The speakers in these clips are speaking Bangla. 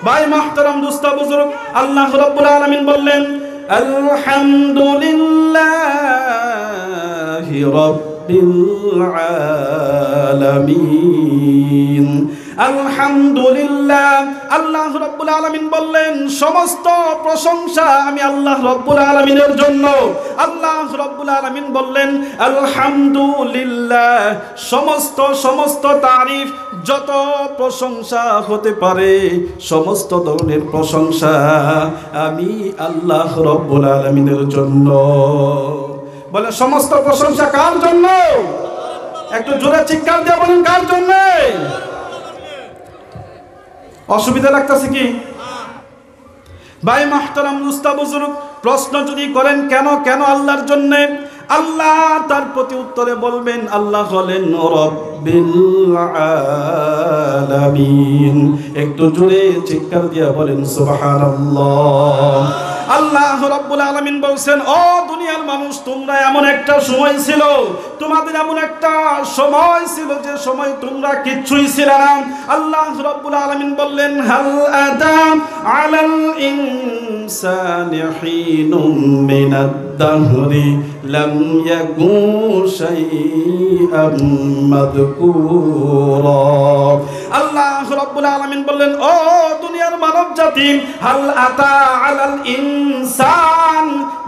ভাই মাহতারাম দোস্ত বুজুর্গ, আল্লাহ রাব্বুল আলামিন বললেন আলহামদুলিল্লাহি রাব্বিল আলামিন। আলহামদুলিল্লাহ, আল্লাহ রাব্বুল আলামিন বললেন সমস্ত প্রশংসা আমি আল্লাহ রাব্বুল আলামিনের জন্য। আল্লাহ রাব্বুল আলামিন বললেন আলহামদুলিল্লাহ, সমস্ত তারিফ, যত প্রশংসা হতে পারে সমস্ত ধরনের প্রশংসা আমি আল্লাহ রাব্বুল আলামিনের জন্য। বলে সমস্ত প্রশংসা কার জন্য? একটু জোরে চিৎকার দিয়ে বলেন কার জন্য? অসুবিধা লাগতেছে কি? ভাই মাহতারাম দোস্ত বুজুর্গ, প্রশ্ন যদি করেন কেন কেন আল্লাহর জন্য, আল্লাহ তার প্রতি উত্তরে বলবেন আল্লাহ হলেন রব্বিল আলামিন। একটু জোরে চিৎকার দিয়ে বলেন সুবহানাল্লাহ। আল্লাহ রাব্বুল আলামিন বলছেন ও দুনিয়ার মানুষ, তোমরা এমন একটা সময় ছিল, তোমাদের এমন একটা সময় ছিল যে সময় তোমরা কিচ্ছুই ছিল না। আল্লাহ রাব্বুল আলামিন বললেন হাল আতা আলাল ইনসানি হিনুম মিনাদ দাহরি লাম ইয়াকুন শাইআম মাযকুরা। আল্লাহ রাব্বুল আলামিন বললেন ও দুনিয়ার মানব জাতি, হাল আতা আলাল ইনসান,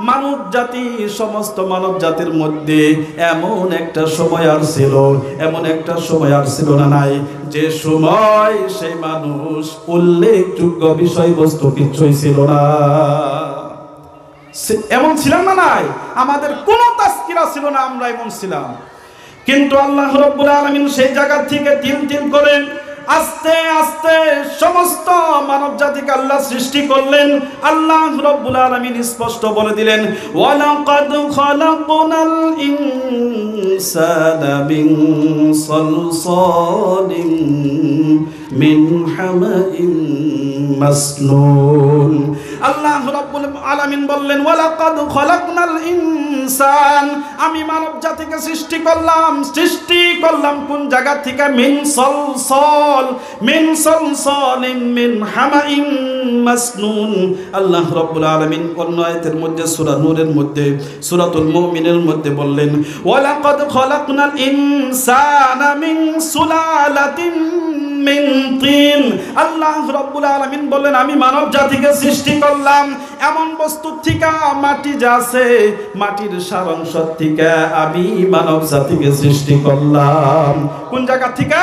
মানব জাতি, সমস্ত মানব জাতির মধ্যে এমন একটা সময় আর ছিল, এমন একটা সময় আর ছিল না নাই যে সময় সেই মানুষ উল্লেখযোগ্য বিষয়বস্তু কিছুই ছিল না। এমন ছিলাম না নাই, আমাদের কোনো তাসকিরা ছিল না, আমরা এমন ছিলাম। কিন্তু আল্লাহ রাব্বুল আলামিন সেই জায়গা থেকে তিল তিল করে আস্তে আস্তে সমস্ত মানব জাতিকে আল্লাহ সৃষ্টি করলেন। আল্লাহ রাব্বুল আলামিন স্পষ্ট বলে দিলেন ওয়ালাকাদ খালাকনাল ইনসানা মিন সালসালিন মিন হামাইন মাসনুন। আল্লাহ রাব্বুল আলামিন বললেন ওয়ালাকাদ খালাকনাল ইনসান, আমি মানব জাতিকে সৃষ্টি করলাম কোন জায়গা থেকে? মিন সালসালিন মিন হামাইন মাসনুন। আল্লাহ রাব্বুল আলামিন অন্য আয়াতের মধ্যে সূরা নূরের মধ্যে, সূরাতুল মুমিনের মধ্যে বললেন ওয়ালাকাদ খালাকনাল ইনসানা মিন সুলালাতিন মিন তিন। আল্লাহ রাব্বুল আলামিন বললেন আমি মানব জাতিকে সৃষ্টি করলাম এমন বস্তু থেকে, মাটি যা আছে মাটির সারাংশ থেকে আমি মানব জাতিকে সৃষ্টি করলাম। কোন জায়গা থেকে?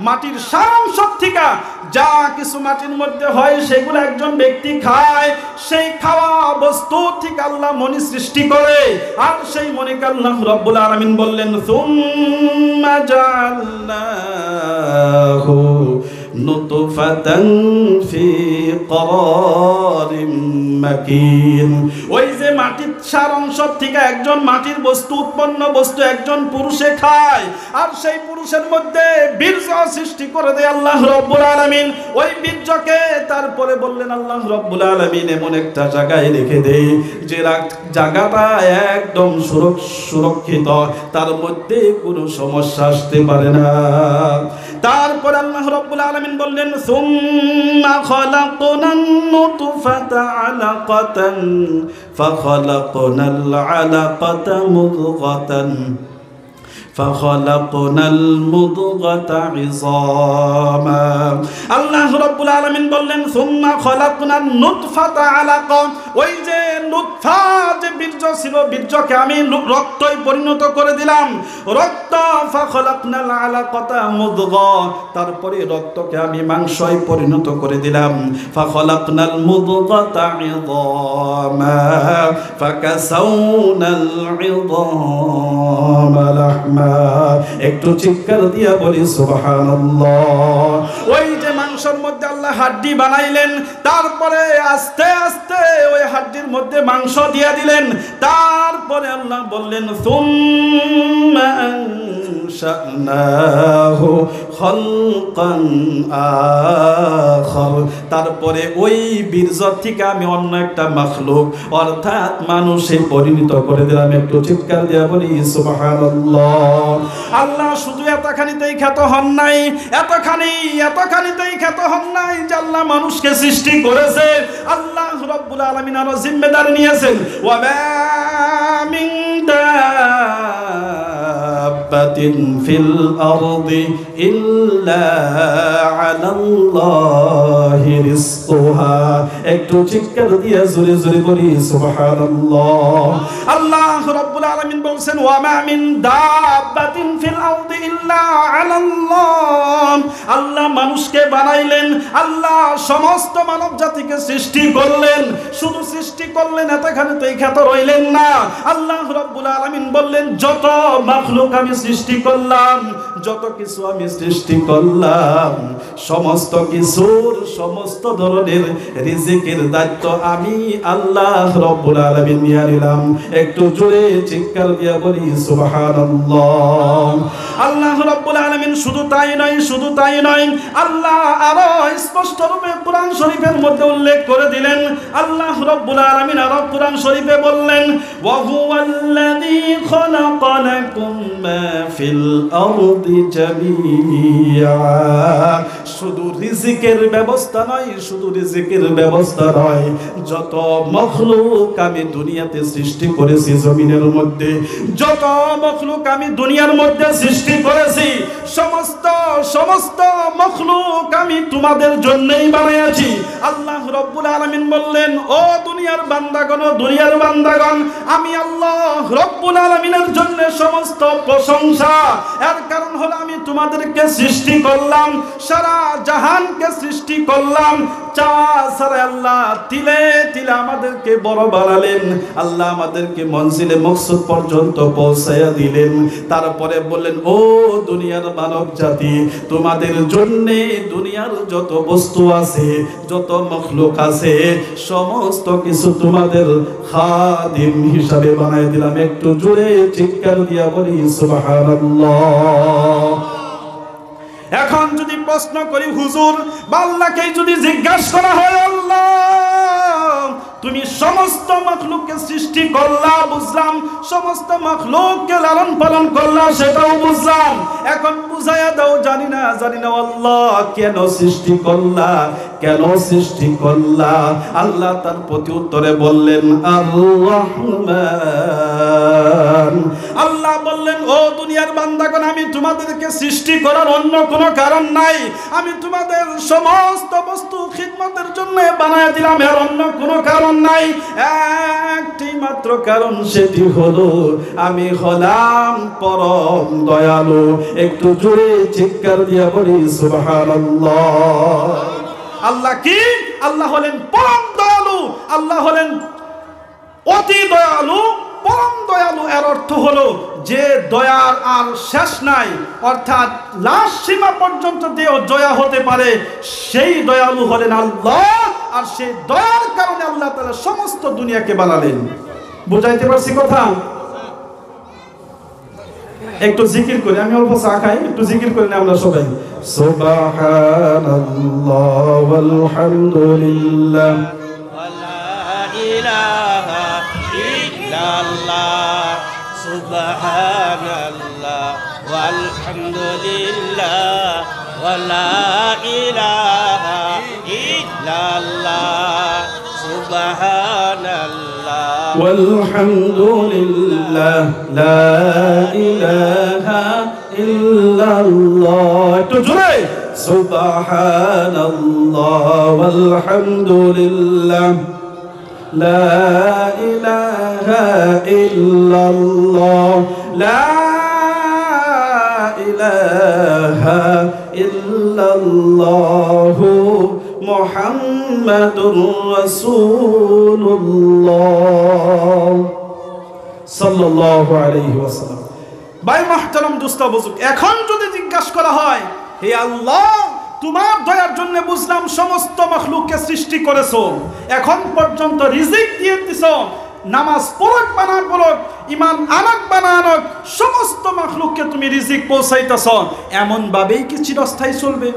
মাটির সারাংশ থেকে। যা কিছু মাটির মধ্যে হয় সেগুলো একজন ব্যক্তি খায়, সেই খাওয়া বস্তু থেকে আল্লাহ মনি সৃষ্টি করে, আর সেই মনিকে আল্লাহ রাব্বুল আলামিন বললেন সুম্মা জাআলনাহু নুতফাতান ফি করারিম মাকিন। ওই যে মাটির সারাংশ থেকে একজন মাটির বস্তু, উৎপন্ন বস্তু একজন পুরুষে খায়, আর সেই পুরুষের মধ্যে বীর্য সৃষ্টি করে দেয় আল্লাহ রাব্বুল আলামিন। ওই বীর্যকে তারপরে বললেন আল্লাহ রাব্বুল আলামিন এমন একটা জায়গায় রেখে দেয় যে জায়গাটা একদম সুরক্ষিত, তার মধ্যে কোনো সমস্যা আসতে পারে না। তারপর আল্লাহ রাব্বুল আলামিন বললেন সুম্মা খালাকনান নুতফাতা আলাকাতান ফাখালাকনাল আলাকাতা মুদগাতান ফাখালাকনাল মুদগাতা ইযামা। আল্লাহ রাব্বুল আলামিন বললেন সুম্মা খালাকনান নুতফাতা আলাকা, ওই যে নুতফা যে বীর্য ছিল, বীর্যকে আমি রক্তই পরিণত করে দিলাম, রক্ত। ফাখালাকনাল আলাকাতা মুদগা, তারপরে রক্তকে আমি মাংসই পরিণত করে দিলাম। ফাখালাকনাল মুদগাতা ইযামা ফাকাসাউনাল ইযামা লাহমা। একটু চিৎকার দিয়া বলি সুবহানাল্লাহ। ওই যে মাংসের মধ্যে আল্লাহ হাড্ডি বানাইলেন, তারপরে আস্তে আস্তে ওই হাড্ডির মধ্যে মাংস দিয়া দিলেন। তারপরে আল্লাহ বললেন সুম্মা আনশানাহু খালকান আখার, তারপরে ওই বীর্য থেকে আমি অন্য একটা মাখলুক অর্থাৎ মানুষে পরিণত করে দিলাম। একটু চিৎকার দিয়া বলি সুবহানাল্লাহ। আল্লাহ শুধু এতখানিতেই খ্যাত হন নাই, এতখানিতেই খ্যাত হন নাই যে আল্লাহ মানুষকে সৃষ্টি করেছে। আল্লাহ রাব্বুল আলামিন আরো জিম্মেদারি নিয়েছেন, ওয়া মা মিন দাব্বাতিন ফিল আরদি ইল্লা আলাল্লাহি রিজকুহা। একটু চিৎকার দিয়ে জোরে জোরে বলি সুবহানাল্লাহ। আল্লাহ রাব্বুল আলামিন বলছেন, ওয়া মা মিন দাব্বাতিন ফিল আরদি ইল্লা আলাল্লাহ। আল্লাহ মানুষকে বানাইলেন, আল্লাহ সমস্ত মানব জাতিকে সৃষ্টি করলেন। শুধু সৃষ্টি করলেন এতখানিতেই খ্যাত রইলেন না। আল্লাহ রাব্বুল আলামিন বললেন, যত মাখলুক আমি সৃষ্টি করলাম, যত কিছু আমি সৃষ্টি করলাম, সমস্ত কিছুর সমস্ত ধরনের রিজিকের দায়িত্ব আমি আল্লাহ রাব্বুল আলামিন নিয়ে নিলাম। একটু জোরে চিৎকার দিয়ে বলি সুবহানাল্লাহ। আল্লাহ রাব্বুল আলামিন শুধু তাই নয়, আল্লাহ আরো স্পষ্ট রূপে কোরআন শরীফের মধ্যে উল্লেখ করে দিলেন। আল্লাহ রাব্বুল আলামিন আরো কোরআন শরীফে বললেন, ওয়া হুয়াল্লাযী খালাকা লাকুম মা ফিল আরদি জামিআ। শুধু রিজিকের ব্যবস্থা নয়, যত মাখলুক আমি দুনিয়াতে সৃষ্টি করেছি, জমিনের মধ্যে যত মাখলুক আমি দুনিয়ার মধ্যে সৃষ্টি করেছি, সমস্ত মাখলুক আমি তোমাদের জন্যই বানিয়েছি। আল্লাহ রাব্বুল আলামিন বললেন, ও দুনিয়ার বান্দাগণ, আমি আল্লাহ রাব্বুল আলামিনের জন্য সমস্ত প্রশংসা। এর কারণ হলো আমি তোমাদেরকে সৃষ্টি করলাম, সারা জাহানকে সৃষ্টি করলাম। চাষারে আল্লাহ তিলে তিলে আমাদেরকে বড় বানালেন, আল্লাহ আমাদেরকে মঞ্জিলে মকসুদ পর্যন্ত পৌঁছায়া দিলেন। তারপরে বললেন, ও দুনিয়ার মানব জাতি, তোমাদের জন্য দুনিয়ার যত বস্তু আছে, যত মখলুক আছে, সমস্ত কিছু তোমাদের খাদিম হিসাবে বানাই দিলাম। একটু জোরে চিৎকার দিয়া বলি সুবহানাল্লাহ। এখন যদি প্রশ্ন করি হুজুর বা আল্লাহকে যদি জিজ্ঞাসা করা হয়, আল্লাহ তুমি সমস্ত মাখলুককে সৃষ্টি করলা, বুঝলাম, সমস্ত মাখলুককে লালন পালন করলা, সেটাও বুঝলাম। এখন বুঝাইয়া দাও, জানি না আল্লাহ কেন সৃষ্টি করলা। আল্লাহ তার প্রতি উত্তরে বললেন, আল্লাহ বললেন, ও দুনিয়ার বান্দাগণ, আমি তোমাদেরকে সৃষ্টি করার অন্য কোনো কারণ নাই। আমি তোমাদের সমস্ত বস্তু খিদমতের জন্য বানায় দিলাম, এর অন্য কোনো কারণ নাই। একটি মাত্র কারণ, সেটি হলো আমি হলাম পরম দয়ালু। একটু জোরে চিৎকার দিয়া বলি সুবহানাল্লাহ। আল্লাহ কি? আল্লাহ হলেন পরম দয়ালু, আল্লাহ হলেন অতি দয়ালু, পরম দয়ালু। এর অর্থ হলো যে দয়ার আর শেষ নাই, অর্থাৎ লাশ সীমা পর্যন্ত দয়া হতে পারে, সেই দয়ালু হলেন আল্লাহ। আর সেই দয়ার কারণে আল্লাহ তাআলা সমস্ত দুনিয়াকে বানালেন। বুঝাইতে পারছি কথা? একটু জিকির করি, আমি অল্প চা খাই, একটু জিকির করি না আমরা সবাই। সুবহানাল্লাহ ওয়াল হামদুলিল্লাহ ওয়ালা ইলাহা ইল্লাল্লাহ, সুবহানাল্লাহ ওয়াল হামদুলিল্লাহ ওয়ালা ইলাহা ইল্লাল্লাহ, সুবহানাল্লাহ ওয়াল হামদুলিল্লাহ লা ইলাহা ইল্লাল্লাহ। একটু জোরে, সুবহানাল্লাহ ওয়াল হামদুলিল্লাহ লা ইলাহা ইল্লাল্লাহ, লা ইলাহা ইল্লাল্লাহ মুহাম্মাদুর রাসূলুল্লাহ সাল্লাল্লাহু আলাইহি ওয়াসাল্লাম। ভাই মুহতারাম দোস্ত বুজুর্গ, এখন যদি জিজ্ঞাসা করা হয়, হে আল্লাহ, তোমার দয়ার জন্য বুঝলাম সমস্ত মাখলুককে সৃষ্টি করেছো, এখন পর্যন্ত রিজিক দিয়ে দিছো, নামাজ পড়ক বা না পড়ক, ইমান আনক বা না আনক, সমস্ত মাখলুককে তুমি রিজিক পৌঁছাইতেছ, এমন ভাবেই কি চিরস্থায়ী চলবে?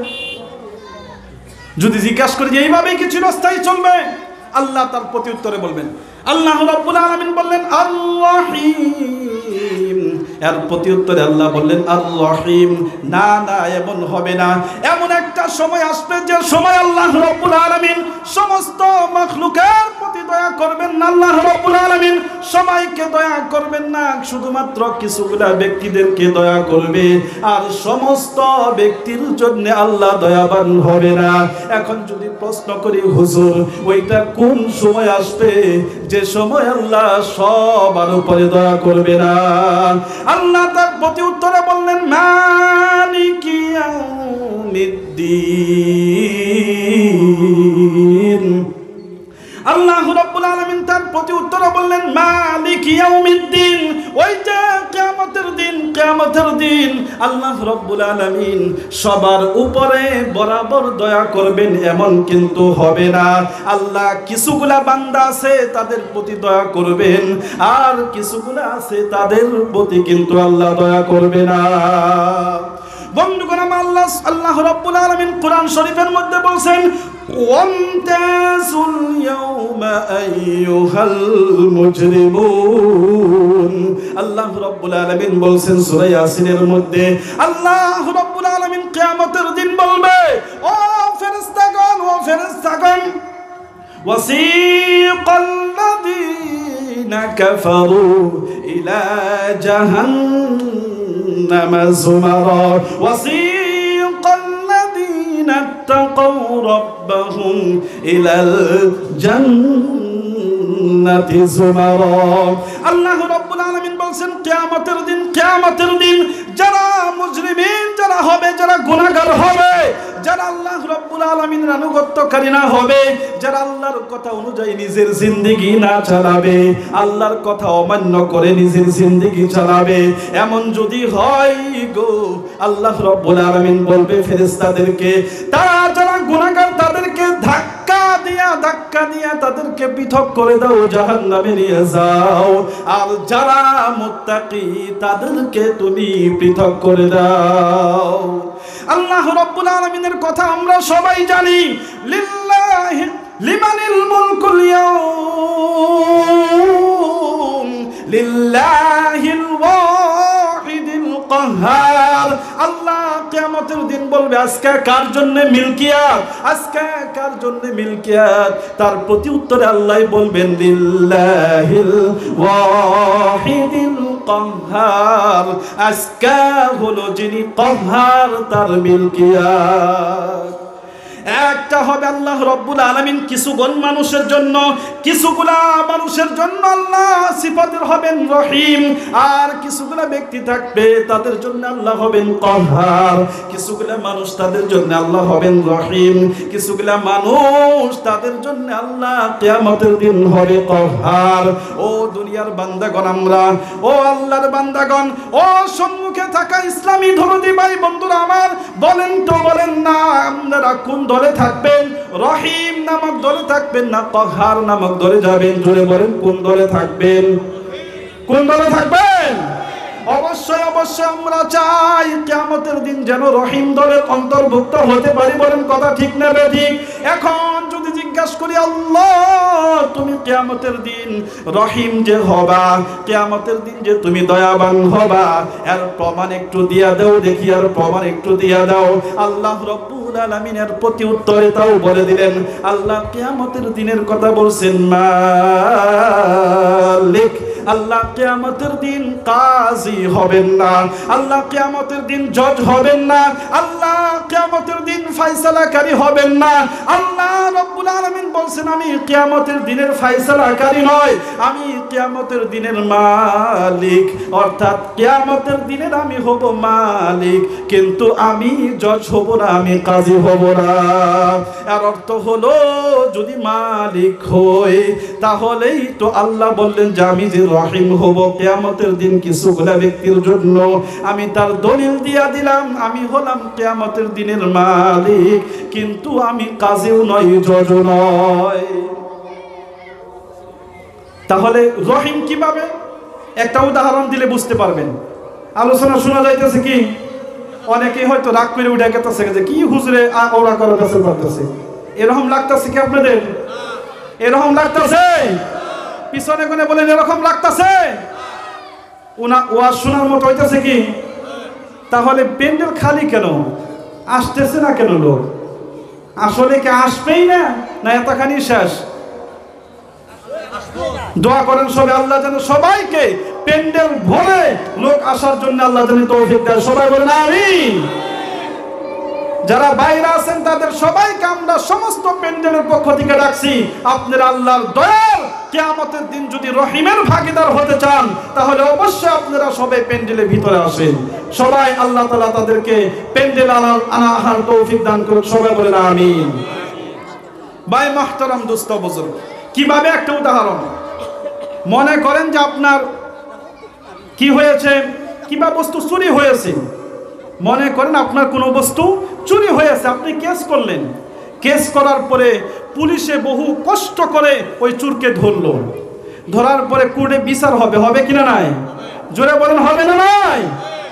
যদি জিজ্ঞাসা করি যে এইভাবেই কি চিরস্থায়ী চলবে, আল্লাহ তার প্রতি উত্তরে বলবেন, আল্লাহ রাব্বুল আলামিন বললেন আর রহিম, এর প্রতি উত্তরে আল্লাহ বললেন আর রহিম, না না এমন হবে না। এমন একটা সময় আসবে যে সময় আল্লাহ রাব্বুল আলামিন সমস্ত মাখলুকের প্রতি দয়া করবেন না। আল্লাহ রাব্বুল আলামিন সবাইকে দয়া করবেন না, শুধুমাত্র কিছুগুলা ব্যক্তিদেরকে দয়া করবে, আর সমস্ত ব্যক্তির জন্য আল্লাহ দয়াবান হবে না। এখন যদি প্রশ্ন করি হুজুর, ওইটা কোন সময় আসবে যে সময় আল্লাহ সবার উপরে দয়া করবে না? আল্লাহ তার প্রতি উত্তরে বললেন মালিকি ইয়াউমিদ্দিন। আল্লাহ রাব্বুল আলামিন তার প্রতি উত্তরে বললেন মালিক ইয়াউমিদ্দিন, ওই যে কিয়ামতের দিন, কিয়ামতের দিন আল্লাহ রাব্বুল আলামিন সবার উপরে বরাবর দয়া করবেন এমন কিন্তু হবে না। আল্লাহ কিছুগুলা বান্দা আছে তাদের প্রতি দয়া করবেন, আর কিছুগুলা আছে তাদের প্রতি কিন্তু আল্লাহ দয়া করবে না। বন্ধুগণ, আল্লাহ রাব্বুল আলামিন কোরআন শরীফের মধ্যে বলছেন ওয়ামতাজুল ইয়াউমা আইয়ুহাল মুজরিমুন। আল্লাহ রাব্বুল আলামিন বলছেন সূরা ইয়াসিনের মধ্যে, আল্লাহ রাব্বুল আলামিন কিয়ামতের দিন বলবে, ও ফেরেশতাগণ, ও ফেরেশতাগণ, ওয়াসিকাল লাযীনা কাফারু ইলা জাহান্নামা যুমারা ওয়াসিকাল লাযীনা ইত্তাকাউ রাব্বাহুম ইলাল জান্নাতি যুমারা। আল্লাহ রাব্বুল আলামিন বলছেন কিয়ামতের দিন, কিয়ামতের দিন যারা মুজরিমিন যারা হবে, যারা গুনাহগার হবে, যারা আল্লাহ রাব্বুল আলামিনের আনুগত্যকারী না হবে, যারা আল্লাহর কথা অনুযায়ী নিজের জিন্দেগি না চালাবে, আল্লাহর কথা অমান্য করে নিজের জিন্দেগি চালাবে, এমন যদি হয় গো, আল্লাহ রাব্বুল আলামিন বলবে ফেরেশতাদেরকে, তারা যারা গুনাহগার তাদেরকে ধাক্কা দিয়া তাদেরকে পৃথক করে দাও, জাহান্নামে নিয়ে যাও, আর যারা মুত্তাকি তাদেরকে তুমি পৃথক করে দাও। আল্লাহ রাব্বুল আলামিনের কথা আমরা সবাই জানি, লিল্লাহি লিমানিল মুলকুল ইয়াউম লিল্লাহিল ওয়াহিদিল কাহ্হার। আল্লাহ কিয়ামতের দিন বলবে আজকে কার জন্য মিলকিয়াত, আজকে কার জন্য মিলকিয়াত? তার প্রতি উত্তরে আল্লাহ বলবেন লিল্লাহিল ওয়াহিদিল কাহ্হার, আজকে হলো যিনি কাহ্হার, তার মিলকিয়াত। একটা হবে আল্লাহ রাব্বুল আলামিন কিছুগণ মানুষের জন্য, কিছুগুলা মানুষের জন্য আল্লাহ সিফাতের হবেন রহিম, আর কিছুগুলা ব্যক্তি থাকবে তাদের জন্য আল্লাহ হবেন কাহ্হার। কিছুগুলা মানুষ তাদের জন্য আল্লাহ হবেন রহিম, কিছুগুলা মানুষ তাদের জন্য আল্লাহ কিয়ামতের দিন হবে কাহ্হার। ও দুনিয়ার বান্দাগণ, আমরা ও আল্লাহর বান্দাগণ, ও সম্মুখে থাকা ইসলামী ধরতি ভাই বন্ধুরা আমার, বলেন তো বলেন না, আপনারা কোন দলে থাকবেন? রহিম নামক দলে থাকবেন না কাহ্হার নামক দলে যাবেন? জোরে বলেন, কোন দলে থাকবেন? কোন দলে থাকবেন? অবশ্যই অবশ্যই আমরা চাই কিয়ামতের দিন যেন রহিম দলের অন্তর্ভুক্ত হতে পারি। বলেন কথা ঠিক না ঠিক? এখন যদি জিজ্ঞাসা করি আল্লাহ তুমি কিয়ামতের দিন রহিম যে হবা, কিয়ামতের দিন যে তুমি দয়াবান হবা, এর প্রমাণ একটু দিয়া দাও দেখি, আর প্রমাণ একটু দিয়া দাও। আল্লাহ রাব্বুল আলামিনের প্রতি উত্তরে তাও বলে দিলেন, আল্লাহ কিয়ামতের দিনের কথা বলছেন মালিক। আল্লাহ কিয়ামতের দিন কাজী হবেন না, আল্লাহ কিয়ামতের দিন জজ হবেন না, আল্লাহ কিয়ামতের দিন ফয়সালাকারী হবেন না। আল্লাহ রাব্বুল আলামিন বলছেন আমি কিয়ামতের দিনের ফয়সালাকারী নয়, আমি কিয়ামতের দিনের মালিক, অর্থাৎ কিয়ামতের দিনের আমি হব মালিক, কিন্তু আমি জজ হব না, আমি কাজী হব না। এর অর্থ হলো যদি মালিক হই তাহলেই তো আল্লাহ বললেন যে আমি যে রহিম হব কিয়ামতের দিন কিছুগুলা ব্যক্তির জন্য, আমি তার দলিল দিয়া দিলাম আমি হলাম কিয়ামতের দিনের মালিক, কিন্তু আমি কাজীও নয়, জজও নয়। তাহলে রহিম কিভাবে? একটা উদাহরণ দিলে বুঝতে পারবেন। আলোচনা শোনা যাইতেছে কি, অনেকেই হয়তো রাগ করে উঠে গেছে যে কি হুজুরে ওরা করা করতেছে, এরকম লাগতেছে কি আপনাদের? এরকম লাগতেছে? পিছনে কোনে বলেন এরকম লাগতেছে? ওয়াজ শোনার মতো হইতেছে কি? তাহলে প্যান্ডেল খালি কেন? আসতেছে না কেন লোক? আসলে কি আসবেই না, না এতখানি শেষ? দোয়া করেন সবাই, আল্লাহ যেন সবাইকে প্যান্ডেল ভরে লোক আসার জন্য আল্লাহ যেন তৌফিক দেয়। সবাই বলেন আমিন। যারা বাইরে আছেন তাদের সবাইকে আমরা সমস্ত প্যান্ডেলের পক্ষ থেকে ডাকছি, আপনারা আল্লাহর দয়ার কিয়ামতের দিন যদি রহিমের ভাগীদার হতে চান তাহলে অবশ্যই আপনারা সবাই প্যান্ডেলের ভিতরে আসেন। সবাই আল্লাহ তাআলা তাদেরকে প্যান্ডেল আনার তৌফিক দান করুন। সবাই বলেন আমিন। ভাই মুহতারাম দোস্ত বুজুর্গ, কিভাবে? একটা উদাহরণ। মনে করেন যে আপনার কি হয়েছে, কিবা বস্তু চুরি হয়েছে। মনে করেন আপনার কোনো বস্তু চুরি হয়েছে, আপনি কেস করলেন। কেস করার পরে পুলিশে বহু কষ্ট করে ওই চোরকে ধরলো। ধরার পরে কোর্টে বিচার হবে, হবে কিনা নাই? জোরে বলেন হবে না নাই?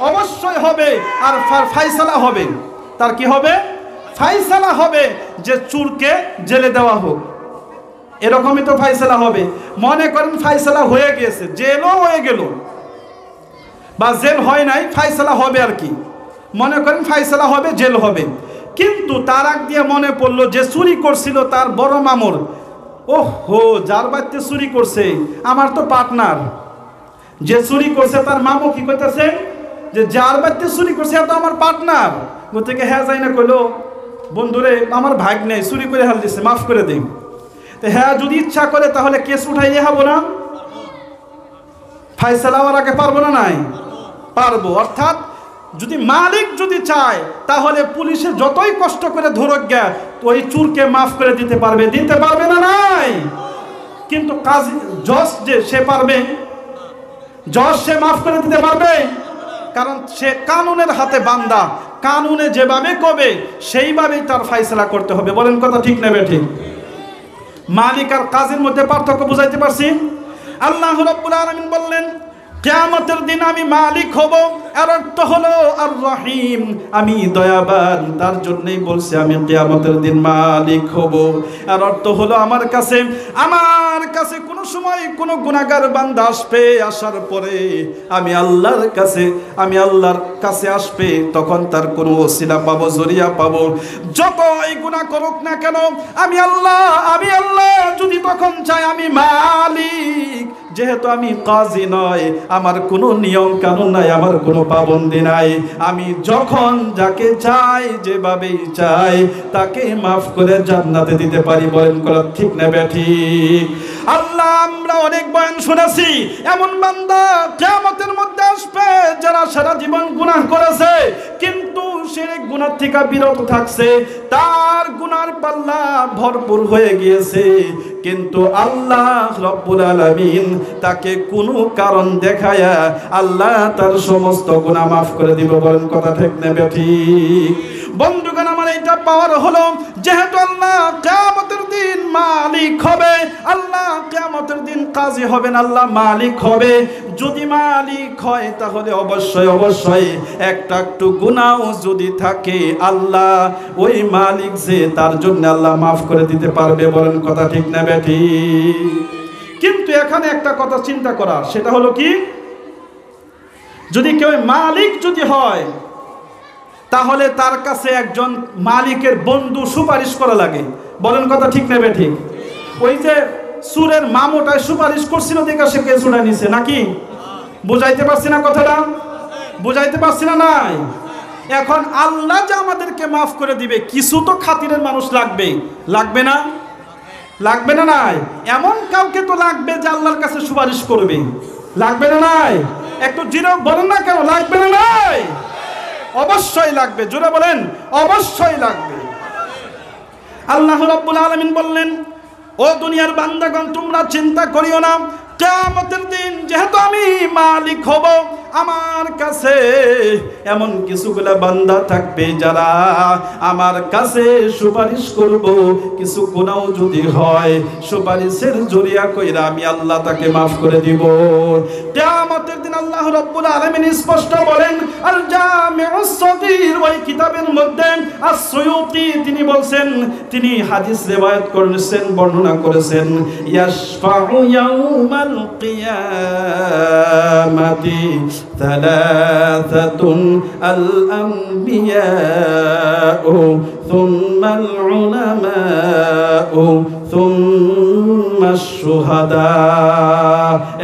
অবশ্যই হবে। আর ফায়সালা হবে। তার কি হবে? ফায়সালা হবে যে চোরকে জেলে দেওয়া হোক, এরকমই তো ফায়সালা হবে। মনে করেন ফায়সালা হয়ে গিয়েছে, জেলও হয়ে গেল, বা জেল হয় নাই, ফায়সালা হবে আর কি। মনে করেন ফায়সালা হবে, জেল হবে, কিন্তু তার আগ দিয়ে মনে পড়লো যে চুরি করছিল তার বড় মামুর, ওহো যার বাড়িতে চুরি করছে আমার তো পার্টনার, যে চুরি করছে তার মামু কি কইতেছে যে যার বাড়িতে চুরি করছে তো আমার পার্টনার। থেকে হ্যাঁ যাই না কইলো, বন্ধুরে আমার ভাগ নেই, চুরি করে হাল দিছে, মাফ করে দেই। তো হ্যাঁ যদি ইচ্ছা করে তাহলে কেস উঠাই দিয়ে হবো না? ফায়সালা হওয়ার আগে পারবো না? নাই, পারবো। অর্থাৎ যদি মালিক যদি চায় তাহলে পুলিশে যতই কষ্ট করে ধরক গে ওই চোরকে মাফ করে দিতে পারবে, দিতে পারবে না? নাই। কিন্তু কাজী জজ যে সে পারবে, জজ সে মাফ করে দিতে পারবে? কারণ সে কানুনের হাতে বান্দা, কানুনে যেভাবে কবে সেইভাবেই তার ফায়সালা করতে হবে। বলেন কথা ঠিক নেবে ঠিক? মালিক আর কাজীর মধ্যে পার্থক্য বুঝাইতে পারছি? আল্লাহ রাব্বুল আলামিন বললেন কিয়ামতের দিন আমি মালিক হব, এর অর্থ হলো আর রহিম, আমি দয়াবান, তার জন্যই বলছি আমি কিয়ামতের দিন মালিক হব। এর অর্থ হলো আমার কাছে কোনো সময় কোনো গুনাহগার বান্দা আসবে, আসার পরে আমি আল্লাহর কাছে আসবে, তখন তার কোনো ওসিলা পাবো, জরিয়া পাবো। যতই গুনাহ করুক না কেন আমি আল্লাহ যদি তখন চাই আমি মালিক, যেহেতু আমি কাজী নয়, আমার কোনো নিয়ম কানুন নাই, আমার কোনো পাবন্দি নাই, আমি যখন যাকে চাই যেভাবেই চাই তাকে মাফ করে জান্নাতে দিতে পারি। বলেন কথা ঠিক না ঠিক? আল্লাহ আমরা অনেক বয়ান শুনেছি, এমন বান্দা কিয়ামতের মধ্যে আসবে যারা সারা জীবন গুনাহ করেছে কিন্তু শিরক গুনাহ থেকে বিরত থাকছে, তার গুনার পাল্লা ভরপুর হয়ে গিয়েছে, কিন্তু আল্লাহ রব্বুল আলামিন তাকে কোনো কারণ দেখায়া আল্লাহ তার সমস্ত গুনাহ মাফ করে দিব। বলেন কথা ঠিক না ঠিক? বন্ধুগণ আমার এটা পাওয়ার হলো যেহেতু আল্লাহ কিয়ামতের দিন মালিক হবে, আল্লাহ কিয়ামতের দিন কাজী হবেন, আল্লাহ মালিক হবে। যদি মালিক হয় তাহলে অবশ্যই একটা একটু গুনাহ যদি থাকে আল্লাহ ওই মালিক যে তার জন্য আল্লাহ মাফ করে দিতে পারবে। বলেন কথা ঠিক না ঠিক? কিন্তু এখানে একটা কথা চিন্তা করার, সেটা হলো কি, যদি কেউ মালিক যদি হয় তাহলে তার কাছে একজন মালিকের বন্ধু সুপারিশ করা লাগে। বলেন কথা ঠিক নেবে ঠিক? ওই যে সুরের মামুটায় সুপারিশ করছিল দেখে সে কেস উঠে নিছে নাকি? বুঝাইতে পারছি না কথাটা? বুঝাইতে পারছি না? নাই। এখন আল্লাহ যে আমাদেরকে মাফ করে দিবে, কিছু তো খাতিরের মানুষ লাগবে, লাগবে না? লাগবে না? নাই। এমন কাউকে তো লাগবে যে আল্লাহর কাছে সুপারিশ করবে, লাগবে না? নাই। একটু জিরো বলেন না কেন, লাগবে না? নাই। অবশ্যই লাগবে, জোরে বলেন অবশ্যই লাগবে। আল্লাহ রাব্বুল আলামিন বললেন ও দুনিয়ার বান্দাগণ তোমরা চিন্তা করিও না, কিয়ামতের দিন যেহেতু আমি মালিক হব, আমার কাছে এমন কিছুগুলা বান্দা থাকবে যারা আমার কাছে সুপারিশ করব। কিছু গুনাহ যদি হয়, সুপারিশের জরিয়া কইরা আমি আল্লাহ তাকে মাফ করে দিব। কিয়ামতের দিন আল্লাহ রাব্বুল আলামিন স্পষ্ট বলেন, আল জামিউস সগীর ওই কিতাবের মধ্যে আস-সুয়ুতি তিনি বলছেন, তিনি হাদিস রিওয়ায়াত করেছেন, বর্ণনা করেছেন, ইয়াশফাউ ইয়াউমাল কিয়ামাতি থালাথাতুন আল আনবিয়াউ থুম্মাল উলামাউ থুম্মাশ শুহাদা।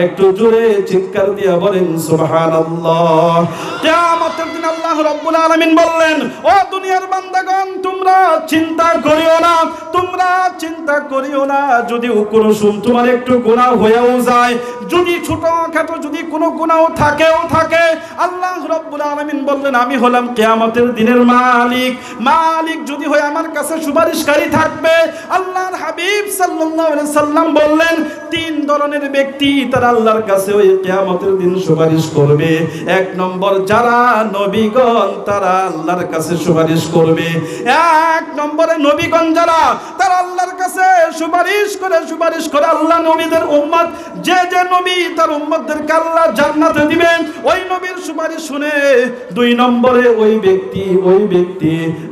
একটু জোরে চিৎকার দিয়ে বলেন সুবহানাল্লাহ। কিয়ামতের দিন আল্লাহ রাব্বুল আলামিন বললেন, ও দুনিয়ার বান্দাগণ, তোমরা চিন্তা করিও না, তোমরা চিন্তা করিও না। যদি কোনো তোমার একটু গুনাহ হয়েও যায়, যদি ছোটখাটো যদি কোনো গুনাহ থাকে, আল্লাহ রাব্বুল আলামিন বললেন, আমি হলাম কিয়ামতের দিনের মালিক। মালিক যদি হয় আমার কাছে সুপারিশকারী থাকবে। আল্লাহর হাবিব সাল্লাল্লাহু আলাইহি সাল্লাম বললেন, তিন ধরনের ব্যক্তি তারা আল্লাহর কাছে ওই কিয়ামতের দিন সুপারিশ করবে। এক নম্বর, যারা নবীগণ তারা আল্লাহর কাছে সুপারিশ করবে। এক নম্বরে নবীগণ যারা, তারা আল্লাহর কাছে সুপারিশ করে আল্লাহ নবীদের উম্মত, যে নবী তার উম্মতদেরকে আল্লাহ জান্নাতে দিবেন, ওই নবীর সুপারিশ শুনে দুই নম্বরে ওই ব্যক্তি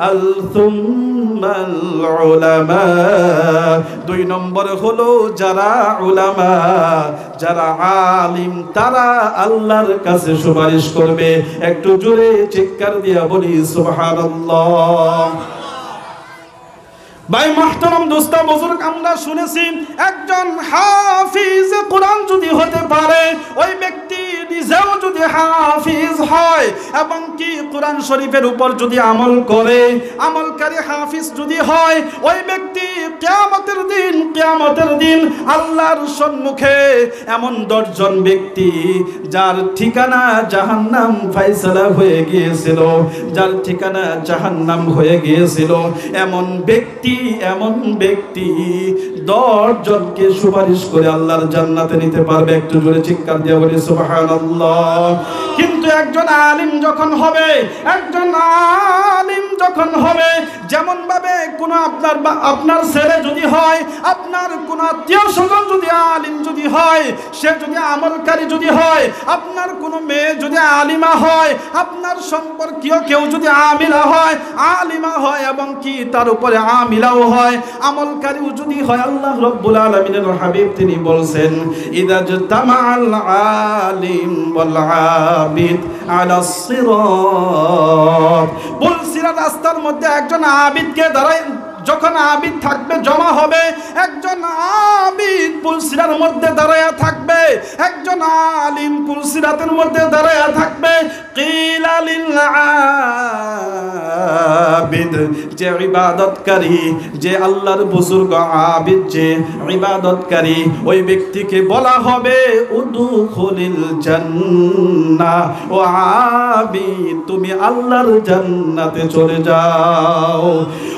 আল সুম্মাল উলামা, দুই নম্বরে হলো যারা উলামা, যারা আলিম, তারা আল্লাহর কাছে সুপারিশ করবে। একটু জোরে চিৎকার দিয়া বলি সুবহানাল্লাহ। ভাই মাহতারাম, দোস্ত বুজুর্গ, আমরা শুনেছি একজন হাফিজ কোরআন যদি হতে পারে, ওই ব্যক্তি নিজেও যদি হাফিজ হয় এবং কি কোরআন শরীফের উপর যদি আমল করে, আমলকারী হাফিজ যদি হয়, ওই ব্যক্তি কিয়ামতের দিন আল্লাহর সম্মুখে এমন 10 জন ব্যক্তি যার ঠিকানা জাহান্নাম ফায়সালা হয়ে গিয়েছিল, যার ঠিকানা জাহান্নাম হয়ে গিয়েছিল, এমন ব্যক্তি 10 জনকে সুপারিশ করে আল্লাহর জান্নাতে নিতে পারবে। একটু জোরে চিৎকার দিয়ে বলি সুবহানাল্লাহ। কিন্তু একজন আলিম যখন হবে, যেমন ভাবে কোনো আপনার ছেলে যদি হয়, আপনার কোন আত্মীয় স্বজন যদি আলিম যদি হয়, সে যদি আমলকারী যদি হয়, আপনার কোনো মেয়ে যদি আলিমা হয়, আপনার সম্পর্কীয় কেউ যদি আলিমা হয় এবং কি তার উপরে আমিলাও হয়, আমলকারীও যদি হয়, আল্লাহ রাব্বুল আলামিনের হাবিব তিনি বলছেন, ইদা জাতামাল আলিম ওয়াল আবিদ আলা সিরাত, পুলসিরাত রাস্তার মধ্যে একজন আবিদকে দাঁড়ায়, যখন আবিদ থাকবে, জমা হবে, একজন আবিদ পুলসিরাতের মধ্যে দাঁড়ায়া থাকবে, একজন আলিম পুলসিরাতের মধ্যে দাঁড়ায়া থাকবে। কিলা লিল আবিদ, যে ইবাদতকারী, যে আল্লাহর বুজুর্গ আবিদ, যে ইবাদতকারী, ওই ব্যক্তিকে বলা হবে, উদখুলিল জান্নাহ, ও আবিদ তুমি আল্লাহর জান্নাতে চলে যাও।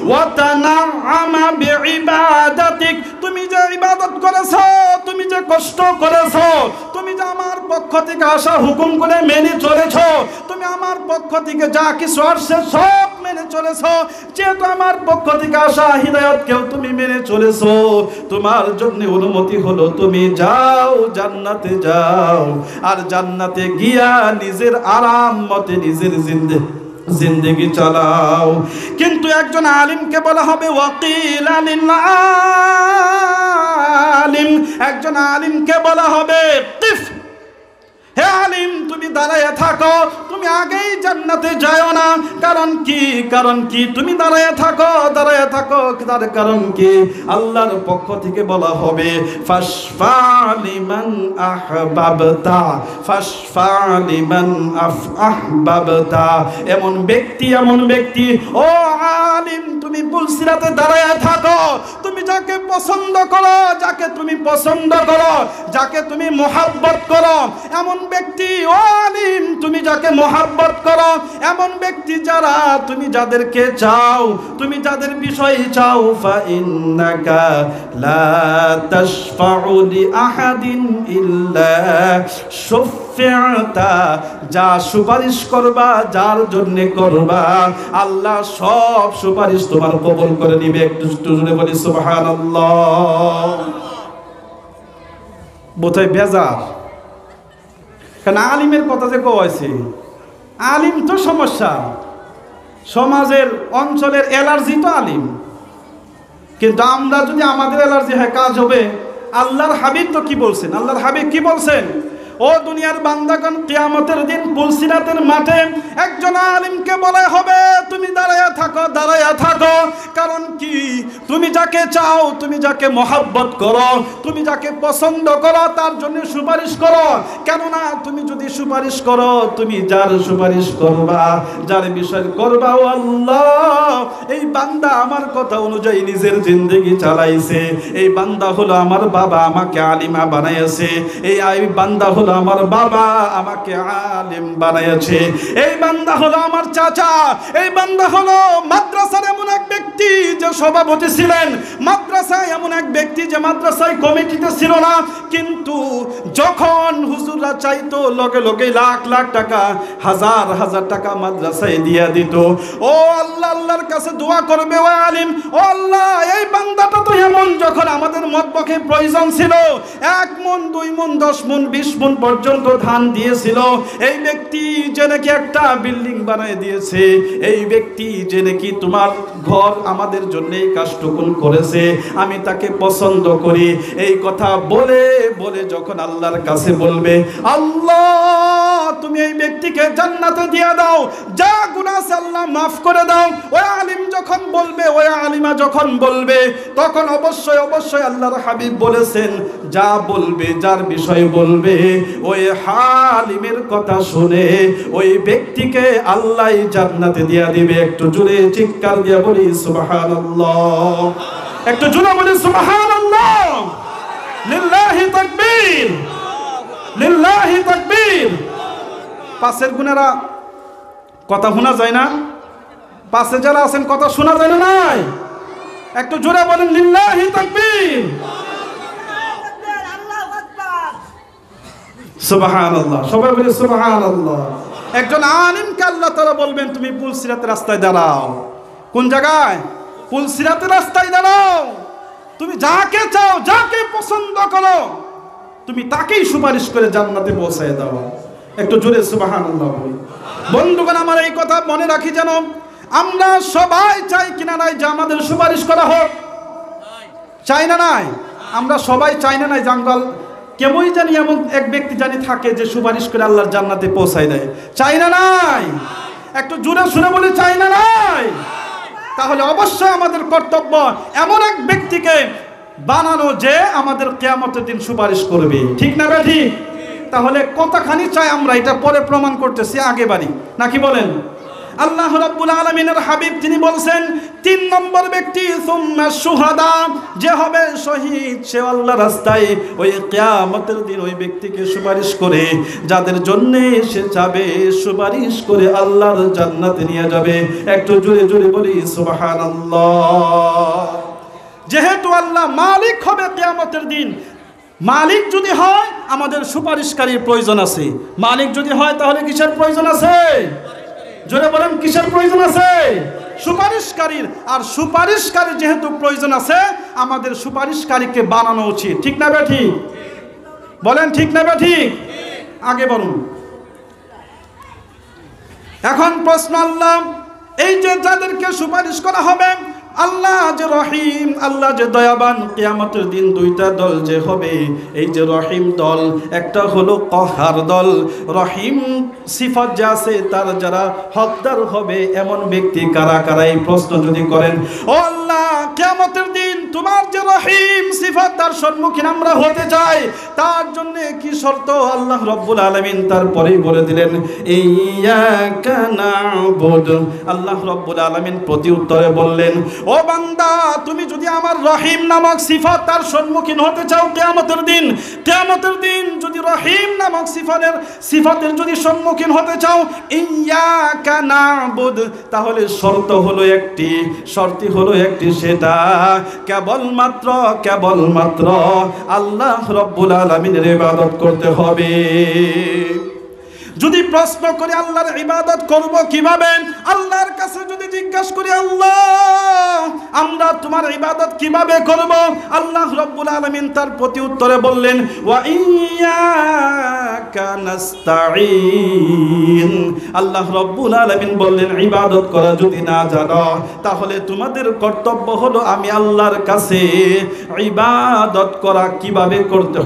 ওয়া তানাআমা বিইবাদাতিক, তুমি যে ইবাদত করেছো, তুমি যে কষ্ট করেছো, তুমি যে আমার পক্ষ থেকে আসা হুকুমগুলো মেনে চলেছো, তুমি আমার পক্ষ থেকে যা কিছু আসছে সব মেনে চলেছো, যেহেতু আমার পক্ষ থেকে আসা হিদায়াতকেও তুমি মেনে চলেছো, তোমার জন্য অনুমতি হলো তুমি যাও, জান্নাতে যাও, আর জান্নাতে গিয়া নিজের আরাম মতে নিজের জিন্দেগি চালাও। কিন্তু একজন আলিমকে বলা হবে ওয়াকিলা লিল আলিম, একজন আলিমকে বলা হবে কিফ, হে আলিম তুমি দাঁড়ায় থাকো, তুমি আগেই জান্নাতে যাও না। কারণ কি তুমি দাঁড়ায় থাকো, তার কারণ কি? আল্লাহর পক্ষ থেকে বলা হবে ফাশফা লিমান আহবাবতা, ফাশফা লিমান আহবাবতা। এমন ব্যক্তি ও আলিম তুমি পুলসিরাতে দাঁড়ায় থাকো, তুমি তুমি যাকে পছন্দ করো, যাকে তুমি পছন্দ করো, যাকে তুমি মোহাব্বত করো, এমন ব্যক্তি ও আলিম তুমি যাকে মোহাব্বত করো, এমন ব্যক্তি যারা তুমি যাদেরকে চাও, তুমি যাদের বিষয় চাও, ফাইন্নাকা লা তাশফাউ লিআহাদিন ইল্লা শুফিআতা, যা সুপারিশ করবা, যার জন্য করবা, আল্লাহ সব সুপারিশ তোমার কবুল করে নিবে। একটু জোরে বলি সুবহানাল্লাহ। বোধহয় বেজার, কারণ আলিমের কথা যে কয়েছে, আলিম তো সমস্যা, সমাজের অঞ্চলের অ্যালার্জি তো আলিম। কিন্তু আমরা যদি আমাদের অ্যালার্জি হয় কাজ হবে। আল্লাহর হাবিব তো কি বলছেন? আল্লাহর হাবিব কি বলছেন? ও দুনিয়ার বান্দাগণ, কিয়ামতের দিন পুলসিরাতের মাঠে একজন আলিমকে বলা হবে তুমি দাঁড়ায়া থাকো, দাঁড়ায়া থাকো। কারণ কি? তুমি যাকে চাও, তুমি যাকে মহব্বত করো, তুমি যাকে পছন্দ করো, তার জন্য সুপারিশ করো। কেননা তুমি যদি সুপারিশ করো, তুমি যার সুপারিশ করবা, যার বিষয় করবা, ও আল্লাহ এই বান্দা আমার কথা অনুযায়ী নিজের জিন্দেগি চালাইছে, এই বান্দা হলো আমার বাবা, আমাকে আলিমা বানাইছে, এই বান্দা হলো আমার বাবা, আমাকে আলিম বানাইছে, এই বান্দা হলো আমার চাচা, এই বান্দা হলো মাদ্রাসার এমন এক ব্যক্তি যে সভাপতি ছিলেন, মাদ্রাসায় এমন এক ব্যক্তি যে মাদ্রাসায় কমিটিতে ছিল না, কিন্তু যখন হুজুররা চাইতো লগে লগে লাখ লাখ টাকা, হাজার হাজার টাকা মাদ্রাসায় দিয়া দিত। ও আল্লাহ, আল্লাহর কাছে দোয়া করবে ও আলিম, ও আল্লাহ এই বান্দাটা তো এমন, যখন আমাদের মতপক্ষে প্রয়োজন ছিল 1 মণ 2 মণ 10 মণ 20 মণ পর্যন্ত ধান দিয়েছিল, এই ব্যক্তি যে নাকি একটা বিল্ডিং বানিয়ে দিয়েছে, এই ব্যক্তি যে নাকি তোমার ঘর আমাদের জন্য এই কাজটুকুন করেছে, আমি তাকে পছন্দ করি, এই কথা বলে বলে যখন আল্লাহর কাছে বলবে, আল্লাহ তুমি এই ব্যক্তিকে জান্নাতে দিয়ে দাও, যা গুনাহ আছে আল্লাহ মাফ করে দাও, ওই আলিম যখন বলবে, ওই আলিমা যখন বলবে, তখন অবশ্যই অবশ্যই আল্লাহর হাবিব বলেছেন, যা বলবে, যার বিষয় বলবে, ওই আলিমের কথা শুনে ওই ব্যক্তিকে আল্লাহ জান্নাতে দিয়ে দিবে। একটু জোরে চিৎকার দিয়ে বলি সুবহানাল্লাহ, একটু জোরে বলি সুবহানাল্লাহ, লিল্লাহি তাকবীর, লিল্লাহি তাকবীর। পাশের গুনারা কথা শোনা যায় না? পাশে যারা আছেন কথা শোনা যায় না? নাই? একটু জোরে বলেন লিল্লাহি তাকবীর, সুবহানাল্লাহ। সবাই বলে সুবহানাল্লাহ। একজন আলিমকে আল্লাহ তাআলা বলবেন তুমি পুলসিরাতের রাস্তায় দাঁড়াও। কোন জায়গায়? পুলসিরাতের রাস্তায় দাঁড়াও। তুমি যাকে চাও, যাকে পছন্দ করো, তুমি তাকেই সুপারিশ করে জান্নাতে পৌঁছায় দাও। একটু জোরে সুবহানাল্লাহ বলি। বন্ধুগণ, আমার এই কথা মনে রাখি যেন আমরা সবাই চাই কিনা নাই যে আমাদের সুপারিশ করা হোক? চাই না নাই? আমরা সবাই চাই না নাই? জঙ্গল কেমনই জানি এমন এক ব্যক্তি জানি থাকে যে সুপারিশ করে আল্লাহর জান্নাতে পৌঁছায় দেয়। চাই না নাই? একটু জোরে শুনে বলে চাই না নাই? তাহলে অবশ্যই আমাদের কর্তব্য এমন এক ব্যক্তিকে বানানো যে আমাদের কিয়ামতের দিন সুপারিশ করবে। ঠিক না বে ঠিক? তাহলে কতখানি চাই আমরা এটা পরে প্রমাণ করতেছি, আগে বাড়ি নাকি বলেন? আল্লাহ রাব্বুল আলামিনের হাবিব তিনি বলছেন 3 নম্বর ব্যক্তি সুম্মা শুহাদা, যে হবে শহীদ, সে আল্লাহর রাস্তায় ওই কিয়ামতের দিন ওই ব্যক্তিকে সুপারিশ করে, যাদের জন্য সে যাবে সুপারিশ করে আল্লাহর জান্নাতে নিয়ে যাবে। একটু জোরে জোরে বলি সুবহানাল্লাহ। যেহেতু আল্লাহ মালিক হবে কিয়ামতের দিন, মালিক যদি হয় আমাদের সুপারিশকারীর প্রয়োজন আছে। মালিক যদি হয় তাহলে কিসের প্রয়োজন আছে? জোরে বলেন কিসের প্রয়োজন আছে? সুপারিশকারীর। আর সুপারিশকারীর যেহেতু প্রয়োজন আছে, আমাদের সুপারিশকারীকে বানানো উচিত। ঠিক না ঠিক? বলেন ঠিক না ঠিক? আগে বলুন। এখন প্রশ্ন, আল্লাহ এই যে যাদেরকে সুপারিশ করা হবে, আল্লাহ যে রহিম, আল্লাহ যে দয়াবান, কিয়ামতের দিন 2টা দল যে হবে, এই যে রহিম দল, একটা হলো কহার দল। রহিম সিফাত যে আছে তার যারা হকদার হবে এমন ব্যক্তি কারা কারা? এই প্রশ্ন যদি করেন, ও আল্লাহ কিয়ামতের দিন তোমার যে রহিম সিফাত তার সম্মুখীন আমরা হতে চাই, তার জন্য কি শর্ত আল্লাহ রাব্বুল আলামিন তারপরেই বলে দিলেন ইয়াকা না'বুদু। আল্লাহ রাব্বুল আলামিন প্রতি উত্তরে বললেন, ও বান্দা তুমি যদি আমার রহিম নামক সিফাত তার সম্মুখীন হতে চাও কিয়ামতের দিন যদি রহিম নামক সিফাতের যদি সম্মুখীন হতে চাও, ইয়াকা না'বুদ, তাহলে শর্ত হলো একটি, সেটা কেবলমাত্র আল্লাহ রাব্বুল আলামিনের ইবাদত করতে হবে। যদি প্রশ্ন করি আল্লাহর ইবাদত করব কিভাবে, আল্লাহর কাছে যদি জিজ্ঞাসা করি আল্লাহ আমরা তোমার ইবাদত কিভাবে করব, আল্লাহ রাব্বুল আলামিন তার প্রতি উত্তরে বললেন ওয়া ইয়াকা নাস্তাঈন। আল্লাহ রাব্বুল আলামিন বললেন ইবাদত করা যদি না জানো তাহলে তোমাদের কর্তব্য হলো আমি আল্লাহর কাছে ইবাদত করা কিভাবে করতে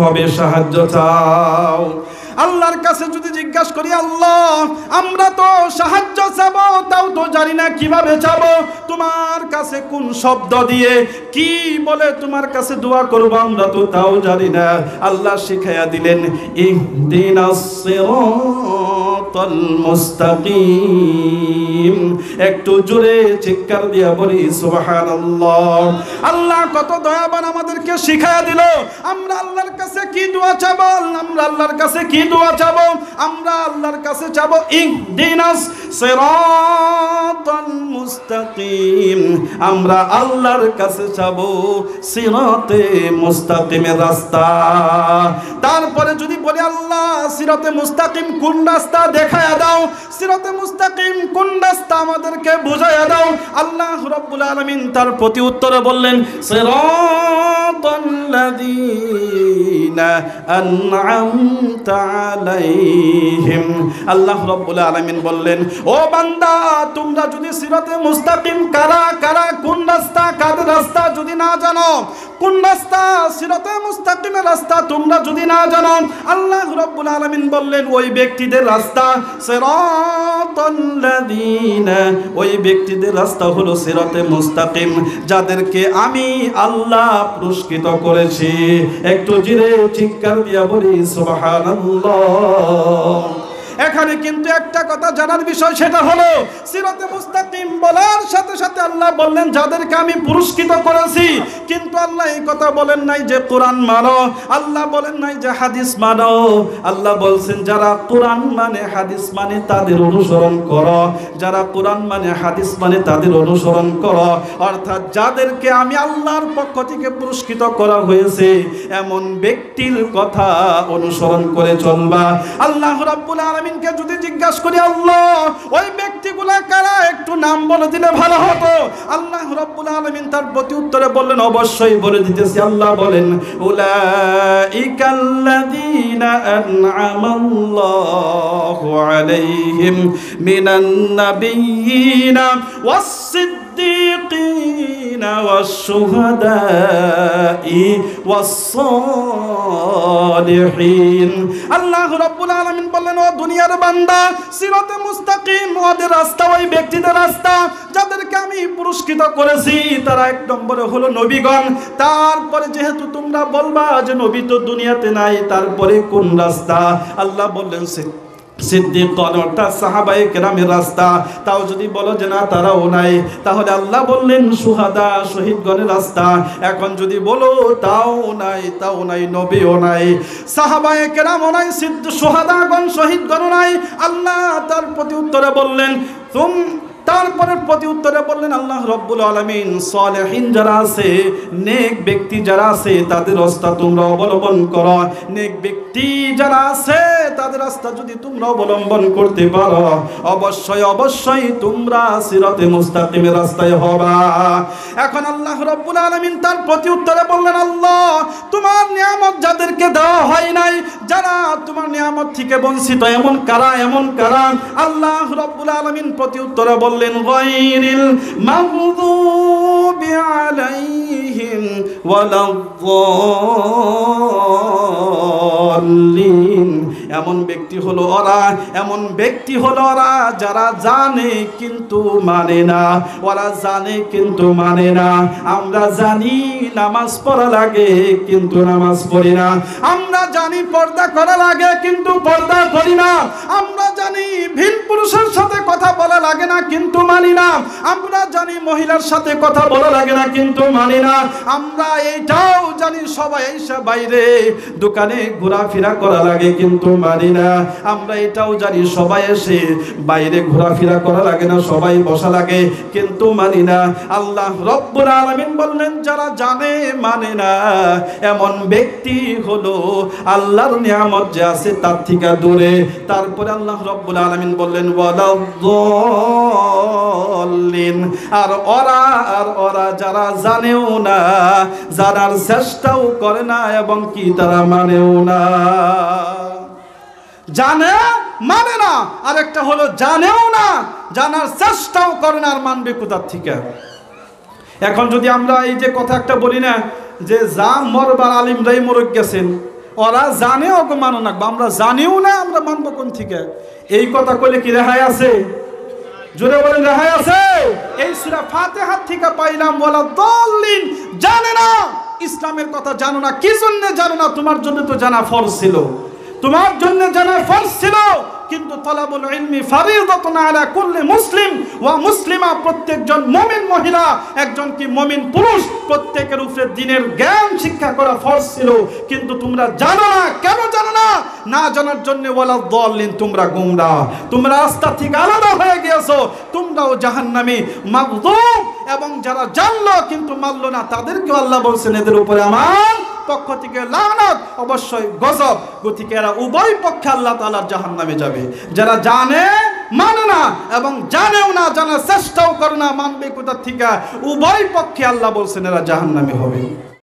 হবে সাহায্য চাও। আল্লাহর কাছে যদি জিজ্ঞাসা করি আল্লাহ আমরা তো সাহায্য চাবো তাও তো জানি না কিভাবে চাবো, তোমার কাছে কোন শব্দ দিয়ে কি বলে তোমার কাছে দোয়া করব আমরা তো তাও জানি না। আল্লাহ শিখাইয়া দিলেন ইহদিনাস সিরাতাল মুস্তাকিম। একটু জোরে চিৎকার দিয়া বলি সুবহানাল্লাহ। আল্লাহ কত দয়াবান, আমাদেরকে শিখাইয়া দিল আমরা আল্লাহর কাছে কি দোয়া চাবো, আমরা আল্লাহর কাছে কি দোয়া চাবো, আমরা আল্লাহর কাছে চাবো ইহদিনাস সিরাতাল মুস্তাকিম, আমরা আল্লাহর কাছে চাবো সিরাতে মুস্তাকিমের রাস্তা। তারপরে যদি বলি আল্লাহ সিরাতে মুস্তাকিম কোন রাস্তা দেখায়া দাও, সিরাতে মুস্তাকিম কোন রাস্তা আমাদেরকে বুঝাইয়া দাও, আল্লাহ রাব্বুল আলামিন তার প্রতি উত্তরে বললেন সিরাতাল্লাযীনা আন'আমতা আলাইহিম। আল্লাহ রাব্বুল আলামিন বললেন ও বান্দা তোমরা যদি সিরাতে মুস্তাকিম কারা কোন রাস্তা কাদের রাস্তা যদি না জানো, কোন রাস্তা সিরাতে মুস্তাকিমের রাস্তা তোমরা যদি না জানো, আল্লাহ রাব্বুল আলামিন বললেন ওই ব্যক্তিদের রাস্তা সিরাতাল্লাযীনা, ওই ব্যক্তিদের রাস্তা হলো সিরাতে মুস্তাকিম যাদেরকে আমি আল্লাহ পুরস্কৃত করেছি। একটু জোরে চিৎকার দিয়া বলি সুবহানাল্লাহ। এখানে কিন্তু একটা কথা জানার বিষয়, সেটা হলো সিরাতে মুস্তাকিম বলার সাথে সাথে আল্লাহ বললেন যাদেরকে আমি পুরস্কৃত করেছি, কিন্তু আল্লাহ এই কথা বলেন নাই যে কোরআন মানো, আল্লাহ বলেন নাই যে হাদিস মানো। আল্লাহ বলছেন যারা কোরআন মানে হাদিস মানে তাদের অনুসরণ করো, যারা কোরআন মানে হাদিস মানে তাদের অনুসরণ করো, অর্থাৎ যাদেরকে আমি আল্লাহর পক্ষ থেকে পুরস্কৃত করা হয়েছে এমন ব্যক্তির কথা অনুসরণ করে চলবা। আল্লাহ রাব্বুল আলামিন যদি জিজ্ঞাসা করি আল্লাহ ওই ব্যক্তিগুলা কারা একটু নাম বলে দিলে ভালো হতো, আল্লাহ রাব্বুল আলামিন তার প্রতি উত্তরে বললেন অবশ্যই বলে দিতেছি। আল্লাহ বলেন উলাইকাল্লাযীনা আন'আমাল্লাহু আলাইহিম মিনান নাবিয়্যিনা ওয়াস-সিদ্দীকিনা ওয়াশ-শুহাদা'i ওয়াস-সালিহিন। আল্লাহ রাব্বুল আলামিন বললেন ও দুনিয়ার বান্দা সিরাতে মুস্তাকিম ওদের রাস্তা, ওই ব্যক্তিদের রাস্তা যাদেরকে আমি পুরস্কৃত করেছি তারা এক নম্বরে হলো নবীগণ। তারপরে যেহেতু তোমরা বলবা যে নবী তো দুনিয়াতে নাই, তারপরে কোন রাস্তা? আল্লাহ বললেন সিদ্দিকগণ অর্থাৎ সাহাবায়ে কেরামের রাস্তা। তাও যদি বলো যে না তারাও নাই, তাহলে আল্লাহ বললেন শুহাদা শহীদগণের রাস্তা। এখন যদি বলো তাও নাই নবীও নাই, সাহাবায়ে কেরামও নাই, শুহাদাগণ শহীদগণ নাই, আল্লাহ তার প্রতি উত্তরে বললেন তারপরে প্রতি উত্তরে বললেন আল্লাহ রাব্বুল আলামিন সালেহিন যারা আছে, নেক ব্যক্তি যারা আছে তাদের রাস্তা তোমরা অবলম্বন করো। নেক ব্যক্তি যারা আছে তাদের রাস্তা যদি তোমরা অবলম্বন করতে পারো অবশ্যই তোমরা সিরাতে মুস্তাকিমের রাস্তায় হবা। এখন আল্লাহ রাব্বুল আলামিন তার প্রতি উত্তরে বললেন আল্লাহ তোমার নিয়ামত যাদেরকে দেওয়া হয় নাই, যারা তোমার নিয়ামত থেকে বঞ্চিত এমন কারা আল্লাহ রাব্বুল আলামিন প্রতি উত্তরে বললেন গায়রিল মাগদুবি আলাইহিম ওয়ালাদ-দাল্লিন। এমন ব্যক্তি হলো ওরা, এমন ব্যক্তি হলো ওরা যারা জানে কিন্তু মানে না। ওরা জানে কিন্তু মানে না। আমরা জানি নামাজ পড়া লাগে কিন্তু নামাজ পড়ি না। আমরা জানি পর্দা করা লাগে কিন্তু পর্দা করি না। আমরা জানি ভিন পুরুষের সাথে কথা বলা লাগে না কিন্তু মানি না। আমরা জানি মহিলার সাথে কথা বলা লাগে না কিন্তু মানি না। আমরা এইটাও জানি সবাই এসে বাইরে দোকানে ঘোরাফেরা করা লাগে কিন্তু মানি না। আমরা এটাও জানি সবাই এসে বাইরে ঘোরাফেরা করা লাগে না, সবাই বসা লাগে কিন্তু মানি না। আল্লাহ রব্বুল আলামিন বললেন যারা জানে মানে না এমন ব্যক্তি হলো আল্লাহর নিয়ামত যে আছে তার থেকে দূরে। তারপরে আল্লাহ রব্বুল আলামিন বললেন ওয়ালাদ-দাল্লিন, আর ওরা যারা জানেও না, জানার চেষ্টাও করে না এবং কি তারা মানেও না। জানে মানে না, আরেকটা হলো জানেও না, জানার চেষ্টাও করে না, আর মানবে কোথা থেকে? এখন যদি আমরা এই যে কথা একটা বলি না যে যা মরবার আলিমরাই মরক গেছেন, ওরা জানে ওকে মানো না, আমরা জানিও না, আমরা মানবো কোন থেকে? এই কথা কইলে কি রেহাই আছে? জোরে বলেন রেহাই আছে? এই সূরা ফাতিহা থেকে পাইলাম ওয়ালাদ-দাল্লিন, জানে না, ইসলামের কথা জানো না। কি জন্য জানো না? তোমার জন্য তো জানা ফরজ ছিল, তোমার জন্য জানা ফরজ ছিল। কিন্তু তলাবুল ইলমি ফারিদাতুন আলা কুল্লি মুসলিম ওয়া মুসলিমা, প্রত্যেকজন মুমিন মহিলা, একজন কি মুমিন পুরুষ, প্রত্যেকের উপরে দ্বীনের জ্ঞান শিক্ষা করা ফরজ ছিল। কিন্তু তোমরা জানো না। কেন জানো না? না জানার জন্য ওয়ালাদ-দাল্লিন, তোমরা গুমরাহ, তোমরা রাস্তা থেকে আলাদা হয়ে গিয়েছো, তোমরাও জাহান্নামী মাগদুম। এবং যারা জানলো কিন্তু মানলো না, তাদেরকে আল্লাহ বলছেন এদের উপরে আমার পক্ষ থেকে লানত, অবশ্যই গজব। গতিকে এরা উভয় পক্ষে আল্লাহ তাআলার জাহান্নামে যাবে। যারা জানে মানে না এবং জানেও না, জানার চেষ্টাও করে না, মানবে কোথা থেকে? উভয় পক্ষে আল্লাহ বলছেন এরা জাহান্নামে হবে।